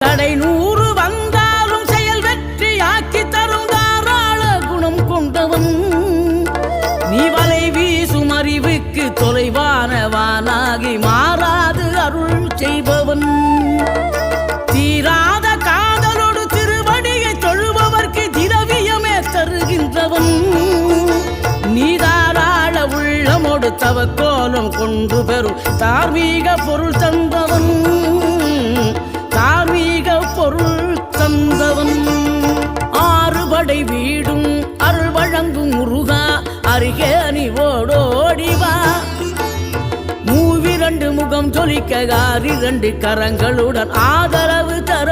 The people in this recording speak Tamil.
தடை 100 வந்தாலும் செயல் வெற்றி ஆக்கி தரும் தாராள குணம் கொண்டவன். நீ வலை வீசும் அறிவுக்கு தொலைவானவானாகி மாறாது அருள் செய்பவன். தீராத காதலோடு திருவடியை தொழுபவர்க்கு திரவியமே தருகின்றவன். நீ தாராள உள்ளமோடு தவக்கோலம் கொண்டு பெறும் தார்மீக பொருள் தந்தவன். தார்மீக பொருள் தந்தவன். 6 படை வீடும் அருள் வழங்கும் முருகா அருகே நீ ஓடோடிவா. 2 முகம் ஜொலிக்க 2 கரங்களுடன் ஆதரவு தரும்